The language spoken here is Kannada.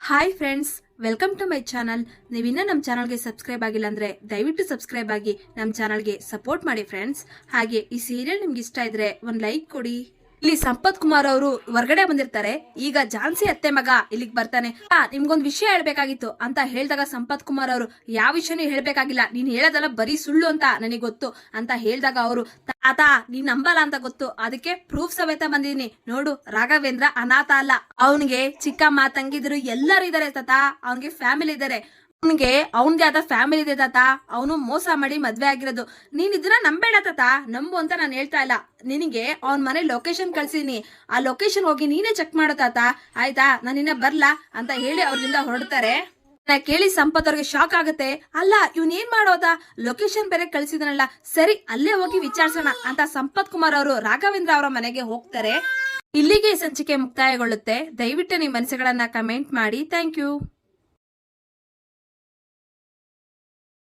Hi friends, welcome to my channel. ನೀವಿನ್ನ ನಮ್ಮ ಚಾನಲ್ಗೆ ಸಬ್ಸ್ಕ್ರೈಬ್ ಆಗಿಲ್ಲ ಅಂದ್ರೆ ದಯವಿಟ್ಟು ಸಬ್ಸ್ಕ್ರೈಬ್ ಆಗಿ ನಮ್ಮ ಚಾನಲ್ಗೆ ಸಪೋರ್ಟ್ ಮಾಡಿ ಫ್ರೆಂಡ್ಸ್. ಹಾಗೆ ಈ ಸೀರಿಯಲ್ ನಿಮ್ಗೆ ಇಷ್ಟ ಇದ್ರೆ ಒಂದು ಲೈಕ್ ಕೊಡಿ. ಇಲ್ಲಿ ಸಂಪತ್ ಕುಮಾರ್ ಅವರು ಹೊರಗಡೆ ಬಂದಿರ್ತಾರೆ. ಈಗ ಝಾನ್ಸಿ ಅತ್ತೆ ಮಗ ಇಲ್ಲಿಗೆ ಬರ್ತಾನೆ. ನಿಮ್ಗೊಂದು ವಿಷಯ ಹೇಳ್ಬೇಕಾಗಿತ್ತು ಅಂತ ಹೇಳಿದಾಗ ಸಂಪತ್ ಕುಮಾರ್ ಅವರು ಯಾವ ವಿಷಯನೂ ಹೇಳ್ಬೇಕಾಗಿಲ್ಲ, ನೀನ್ ಹೇಳೋದಲ್ಲ ಬರೀ ಸುಳ್ಳು ಅಂತ ನನಗೆ ಗೊತ್ತು ಅಂತ ಹೇಳಿದಾಗ ಅವರು ತಾತ ನೀನ್ ನಂಬಲ್ಲ ಅಂತ ಗೊತ್ತು, ಅದಕ್ಕೆ ಪ್ರೂಫ್ ಸಮೇತ ಬಂದಿದೀನಿ ನೋಡು. ರಾಘವೇಂದ್ರ ಅನಾಥ ಅಲ್ಲ, ಅವನಿಗೆ ಚಿಕ್ಕಮ್ಮ ತಂಗಿದ್ರು ಎಲ್ಲರೂ ಇದಾರೆ ತಾತ. ಅವನಿಗೆ ಫ್ಯಾಮಿಲಿ ಇದಾರೆ, ಅವನಿಗೆ ಅವನದೇ ಆದ ಫ್ಯಾಮಿಲಿ ಇದೆ ತಾತ. ಅವನು ಮೋಸ ಮಾಡಿ ಮದ್ವೆ ಆಗಿರೋದು. ನೀನ್ ಇದನ್ನ ನಂಬೇಡ ತಾತ, ನಂಬು ಅಂತ ನಾನು ಹೇಳ್ತಾ ಇಲ್ಲ. ನಿನಗೆ ಅವನ್ ಮನೆ ಲೊಕೇಶನ್ ಕಳ್ಸಿದೀನಿ, ಆ ಲೊಕೇಶನ್ ಹೋಗಿ ನೀನೇ ಚೆಕ್ ಮಾಡೋ ತಾತ, ಆಯ್ತಾ? ನಾನು ಇನ್ನ ಬರ್ಲಾ ಅಂತ ಹೇಳಿ ಅವ್ರಿಂದ ಹೊರಡ್ತಾರೆ. ಕೇಳಿ ಸಂಪತ್ ಅವ್ರಿಗೆ ಶಾಕ್ ಆಗುತ್ತೆ. ಅಲ್ಲ ಇವನ್ ಏನ್ ಮಾಡೋದ, ಲೊಕೇಶನ್ ಬೇರೆ ಕಳ್ಸಿದನಲ್ಲ, ಸರಿ ಅಲ್ಲೇ ಹೋಗಿ ವಿಚಾರಿಸೋಣ ಅಂತ ಸಂಪತ್ ಕುಮಾರ್ ಅವರು ರಾಘವೇಂದ್ರ ಅವರ ಮನೆಗೆ ಹೋಗ್ತಾರೆ. ಇಲ್ಲಿಗೆ ಸಂಚಿಕೆ ಮುಕ್ತಾಯಗೊಳ್ಳುತ್ತೆ. ದಯವಿಟ್ಟು ನಿಮ್ಮ ಮನಸ್ಸುಗಳನ್ನ ಕಮೆಂಟ್ ಮಾಡಿ. Thank you.